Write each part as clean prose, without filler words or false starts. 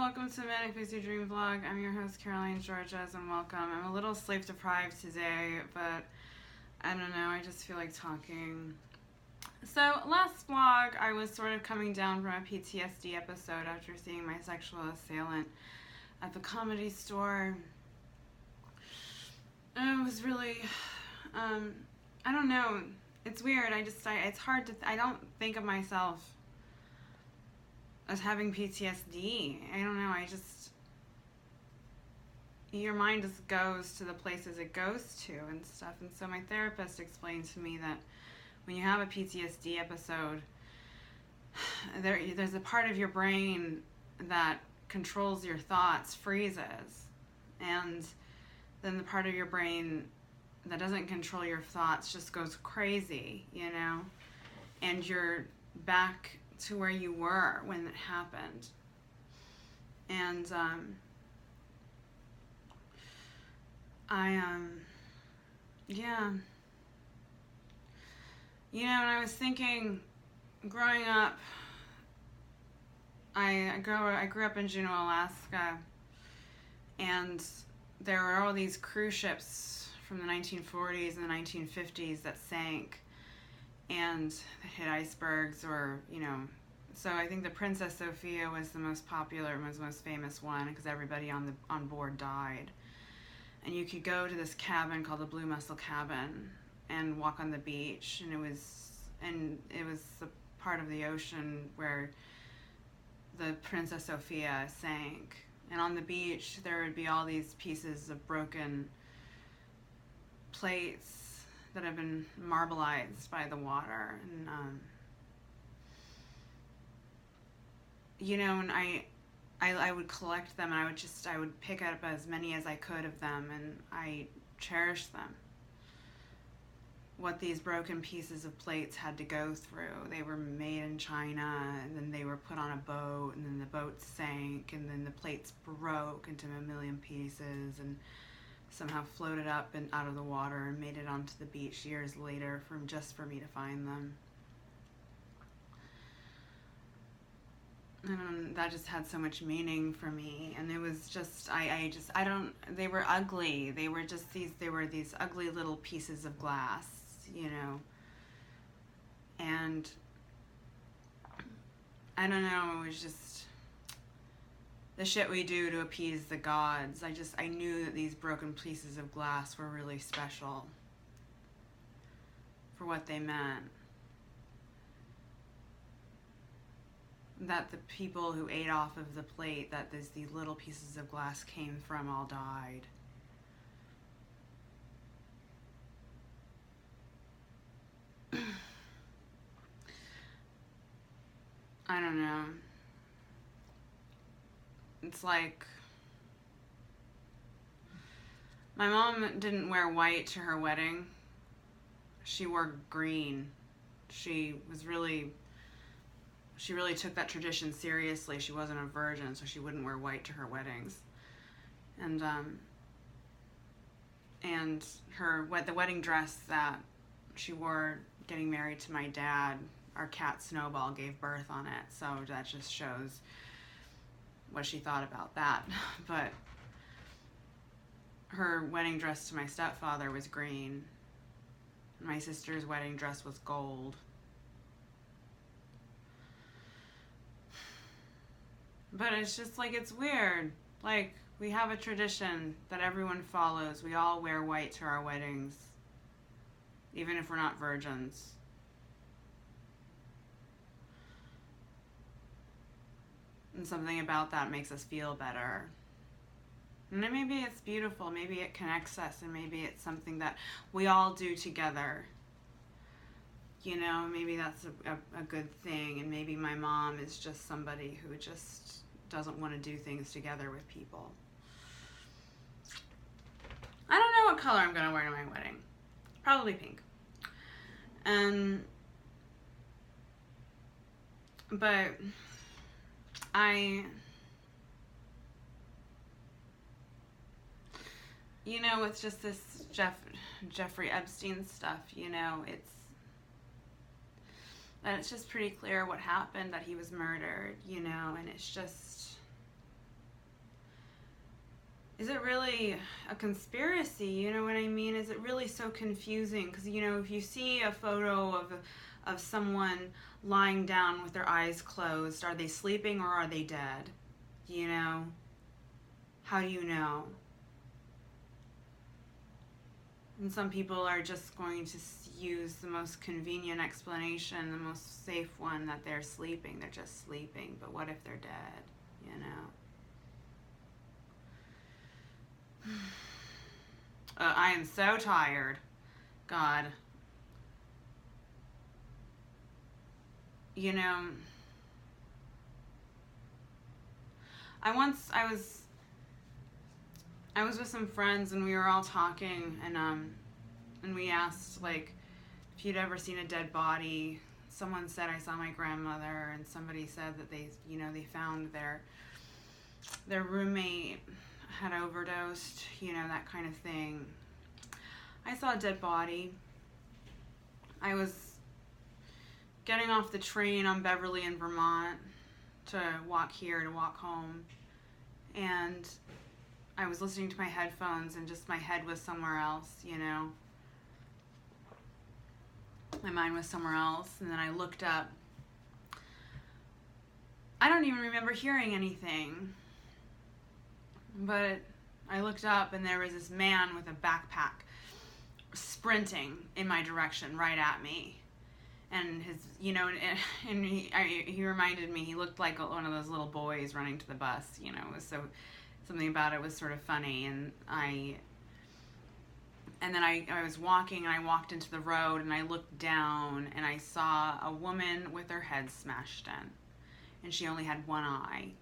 welcome to Manic Pixie Dream Vlog. I'm your host, Caroline Georges, and welcome. I'm a little sleep deprived today, but I don't know, I just feel like talking. So, last vlog, I was sort of coming down from a PTSD episode after seeing my sexual assailant at the Comedy Store. And it was really, I don't know, it's weird. It's hard to, I don't think of myself as having PTSD. I don't know, your mind just goes to the places it goes to and stuff. And so my therapist explained to me that when you have a PTSD episode, there's a part of your brain that controls your thoughts freezes. And then the part of your brain that doesn't control your thoughts just goes crazy, you know? And you're back to where you were when it happened. And yeah. You know, and I was thinking, growing up, I grew up in Juneau, Alaska, and there were all these cruise ships from the 1940s and the 1950s that sank and hit icebergs, or, you know, so I think the Princess Sophia was the most popular, was the most famous one, because everybody on board died. And you could go to this cabin called the Blue Mussel Cabin and walk on the beach, and it was the part of the ocean where the Princess Sophia sank. And on the beach there would be all these pieces of broken plates that have been marbleized by the water, and you know, and I would collect them, and I would pick up as many as I could of them, and I cherished them. What these broken pieces of plates had to go through. They were made in China, and then they were put on a boat, and then the boat sank, and then the plates broke into a million pieces, and somehow floated up and out of the water and made it onto the beach years later just for me to find them. And that just had so much meaning for me. And it was just, they were ugly. They were these ugly little pieces of glass, you know. And I don't know, it was just the shit we do to appease the gods. I knew that these broken pieces of glass were really special for what they meant. That the people who ate off of the plate that these little pieces of glass came from all died. I don't know. It's like, my mom didn't wear white to her wedding. She wore green. She really took that tradition seriously. She wasn't a virgin, so she wouldn't wear white to her weddings. And the wedding dress that she wore getting married to my dad, our cat Snowball gave birth on it, so that just shows what she thought about that. But her wedding dress to my stepfather was green. My sister's wedding dress was gold. But it's just like, it's weird. Like, we have a tradition that everyone follows. We all wear white to our weddings, even if we're not virgins. And something about that makes us feel better. And then maybe it's beautiful, maybe it connects us, and maybe it's something that we all do together. You know, maybe that's a good thing, and maybe my mom is just somebody who just doesn't want to do things together with people. I don't know what color I'm going to wear to my wedding. Probably pink. But you know, it's just this Jeffrey Epstein stuff, you know, it's just pretty clear what happened, that he was murdered, you know, and it's just, is it really a conspiracy? You know what I mean? Is it really so confusing? Because, you know, if you see a photo of someone lying down with their eyes closed, are they sleeping or are they dead? You know? How do you know? And some people are just going to use the most convenient explanation, the most safe one, that they're sleeping. They're just sleeping. But what if they're dead? You know? I am so tired. God. You know, I was with some friends and we were all talking and we asked, like, if you'd ever seen a dead body. Someone said, I saw my grandmother, and somebody said that they found their roommate had overdosed, you know, that kind of thing. I saw a dead body. I was getting off the train on Beverly in Vermont to walk home, and I was listening to my headphones and just my head was somewhere else, you know. My mind was somewhere else, and then I looked up. I don't even remember hearing anything, but I looked up and there was this man with a backpack sprinting in my direction right at me. And his, you know, and he reminded me, he looked like one of those little boys running to the bus, you know. It was so, something about it was sort of funny. And then I was walking, and I walked into the road, and I looked down, and I saw a woman with her head smashed in, and she only had one eye,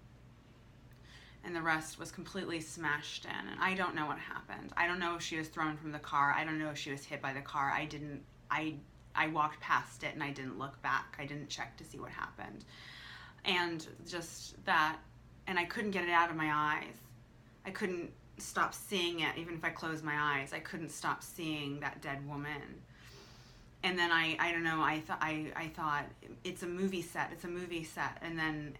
and the rest was completely smashed in. And I don't know what happened. I don't know if she was thrown from the car. I don't know if she was hit by the car. I walked past it and I didn't look back. I didn't check to see what happened. And just that, and I couldn't get it out of my eyes. I couldn't stop seeing it. Even if I closed my eyes, I couldn't stop seeing that dead woman. And then I don't know, I thought it's a movie set. And then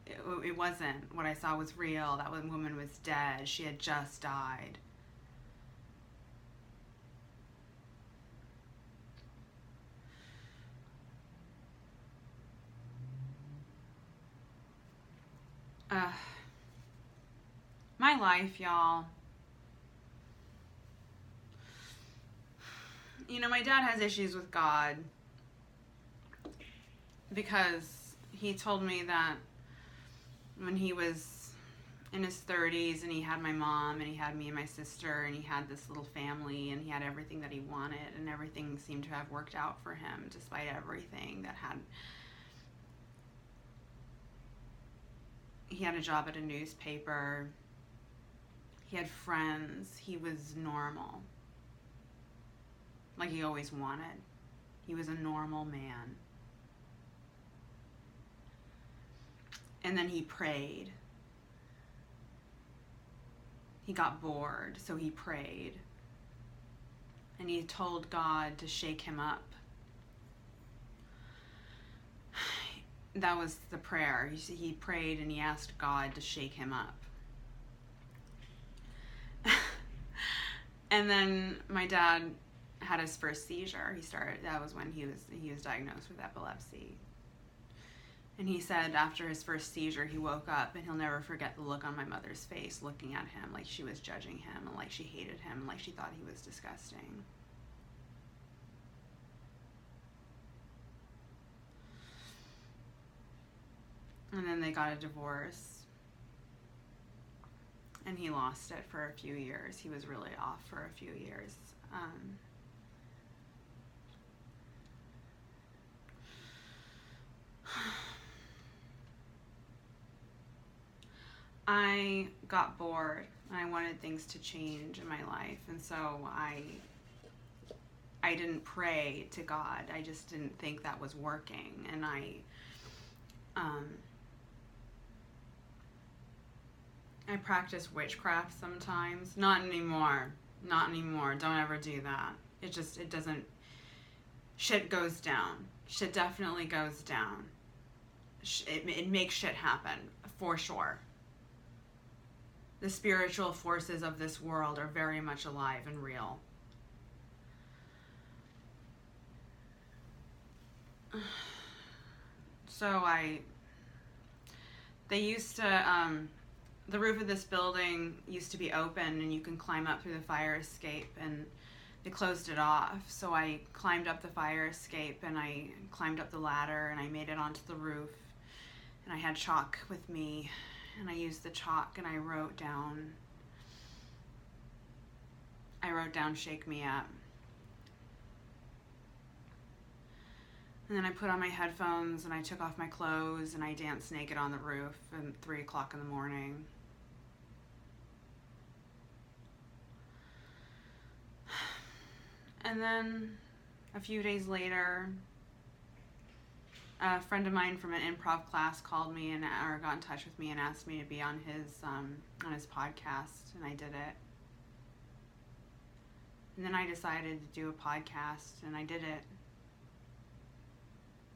it wasn't. What I saw was real. That woman was dead. She had just died. My life, y'all. You know, my dad has issues with God because he told me that when he was in his 30s and he had my mom and he had me and my sister and he had this little family and he had everything that he wanted and everything seemed to have worked out for him despite everything that had... He had a job at a newspaper. He had friends. He was normal. Like he always wanted. He was a normal man. And then he prayed. He got bored, so he prayed. And he told God to shake him up. That was the prayer. He prayed and he asked God to shake him up. And then my dad had his first seizure. That was when he was diagnosed with epilepsy. And he said after his first seizure, he woke up and he'll never forget the look on my mother's face looking at him like she was judging him and like she hated him and like she thought he was disgusting. And then they got a divorce. And he lost it for a few years. He was really off for a few years. I got bored and I wanted things to change in my life. And so I didn't pray to God. I just didn't think that was working. And I practice witchcraft sometimes. Not anymore. Don't ever do that. It doesn't, shit goes down. Shit definitely goes down. It makes shit happen, for sure. the spiritual forces of this world are very much alive and real. So they used to, the roof of this building used to be open and you can climb up through the fire escape, and they closed it off. So I climbed up the fire escape and I climbed up the ladder and I made it onto the roof, and I had chalk with me, and I used the chalk and I wrote down "Shake Me Up." And then I put on my headphones and I took off my clothes and I danced naked on the roof at 3 o'clock in the morning. And then a few days later, a friend of mine from an improv class called me or got in touch with me and asked me to be on his podcast, and I did it. And then I decided to do a podcast, and I did it.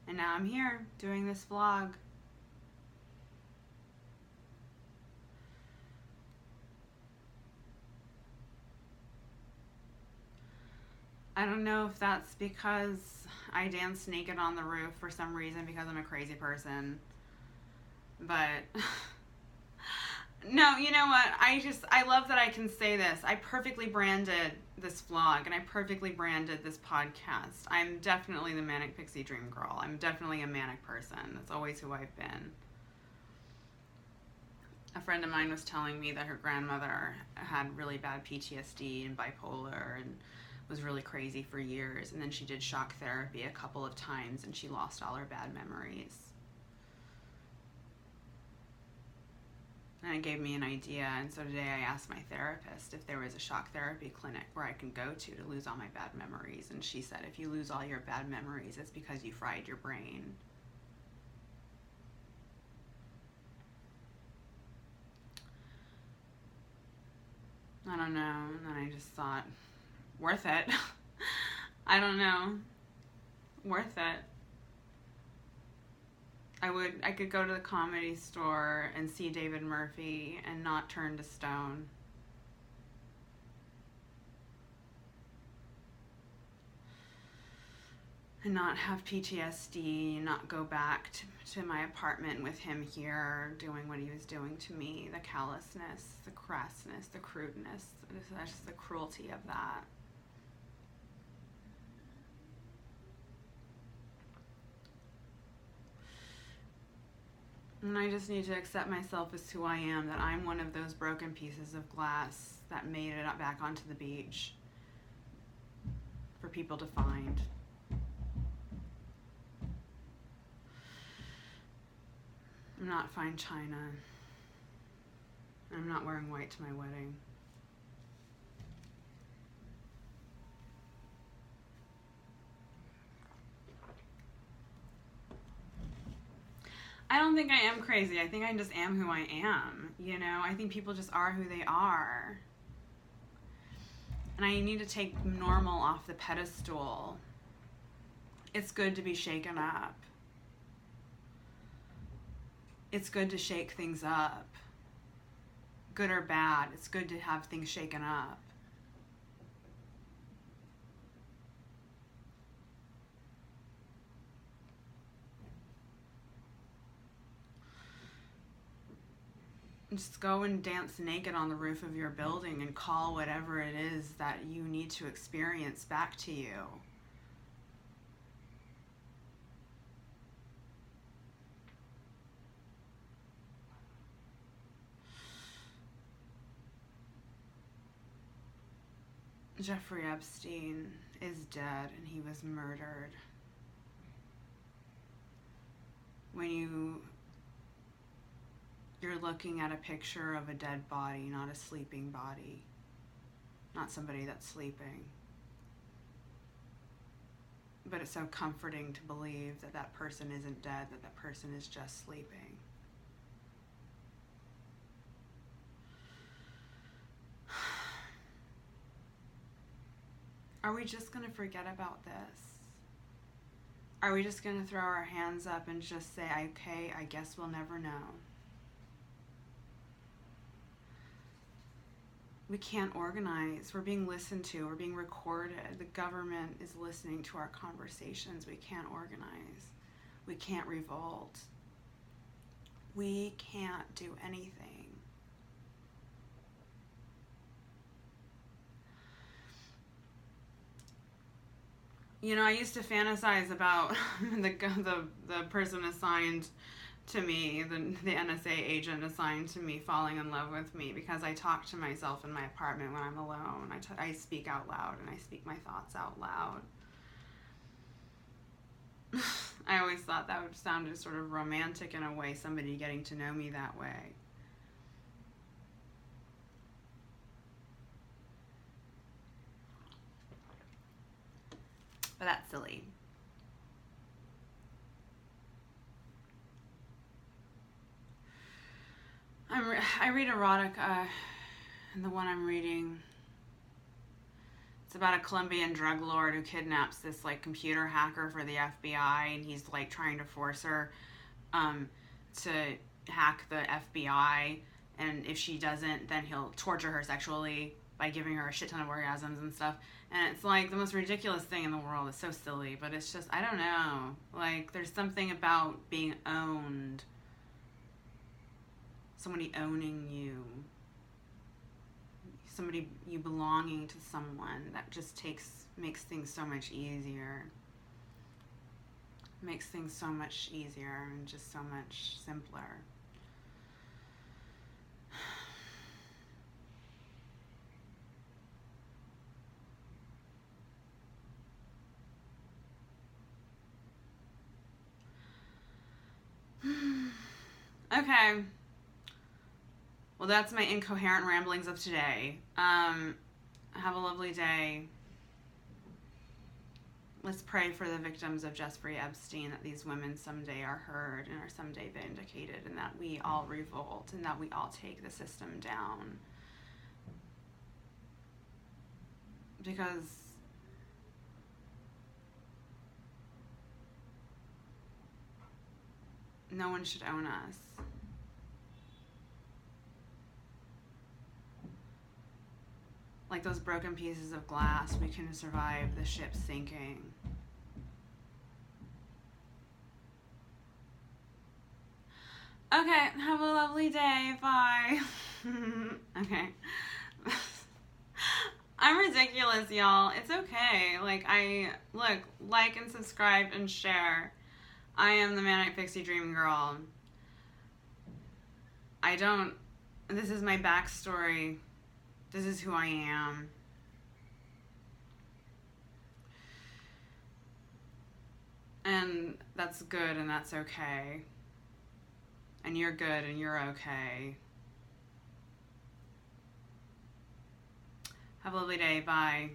And now I'm here doing this vlog. I don't know if that's because I dance naked on the roof for some reason, because I'm a crazy person. But no, you know what? I love that I can say this. I perfectly branded this vlog and I perfectly branded this podcast. I'm definitely the Manic Pixie Dream Girl. I'm definitely a manic person. That's always who I've been. A friend of mine was telling me that her grandmother had really bad PTSD and bipolar and was really crazy for years. And then she did shock therapy a couple of times and she lost all her bad memories. And it gave me an idea, and so today I asked my therapist if there was a shock therapy clinic where I can go to lose all my bad memories, and she said if you lose all your bad memories, it's because you fried your brain. I don't know, and then I just thought, worth it. I don't know, worth it. I could go to the Comedy Store and see David Murphy and not turn to stone. And not have PTSD, not go back to my apartment with him here doing what he was doing to me. The callousness, the crassness, the crudeness, that's just the cruelty of that. And I just need to accept myself as who I am, that I'm one of those broken pieces of glass that made it back onto the beach for people to find. I'm not fine china. I'm not wearing white to my wedding. I don't think I am crazy. I think I just am who I am. You know, I think people just are who they are. And I need to take normal off the pedestal. It's good to be shaken up. It's good to shake things up. Good or bad, it's good to have things shaken up. Just go and dance naked on the roof of your building and call whatever it is that you need to experience back to you. Jeffrey Epstein is dead and he was murdered. When you're looking at a picture of a dead body, not a sleeping body, not somebody that's sleeping. But it's so comforting to believe that that person isn't dead, that that person is just sleeping. Are we just going to forget about this? Are we just going to throw our hands up and just say, okay, I guess we'll never know? we can't organize. We're being listened to. We're being recorded. The government is listening to our conversations. We can't organize. We can't revolt. We can't do anything. You know, I used to fantasize about the person assigned to me, the NSA agent assigned to me, falling in love with me, because I talk to myself in my apartment when I'm alone. I speak out loud, and I speak my thoughts out loud. I always thought that would sound sort of romantic in a way, somebody getting to know me that way. But that's silly. I read erotic, and the one I'm reading, it's about a Colombian drug lord who kidnaps this like computer hacker for the FBI, and he's like trying to force her to hack the FBI, and if she doesn't, then he'll torture her sexually by giving her a shit ton of orgasms and stuff. And it's like the most ridiculous thing in the world. It's so silly, but it's just, I don't know. Like, there's something about being owned. Somebody owning you. Somebody, you belonging to someone, that just makes things so much easier. Makes things so much easier and just so much simpler. Okay. Well, that's my incoherent ramblings of today. Have a lovely day. Let's pray for the victims of Jeffrey Epstein, that these women someday are heard and are someday vindicated, and that we all revolt, and that we all take the system down. Because no one should own us. Like those broken pieces of glass, we can survive the ship sinking. Okay, have a lovely day. Bye. Okay. I'm ridiculous, y'all. It's okay. Like and subscribe and share. I am the Manic Pixie Dream Girl. This is my backstory. This is who I am. And that's good and that's okay. And you're good and you're okay. Have a lovely day. Bye.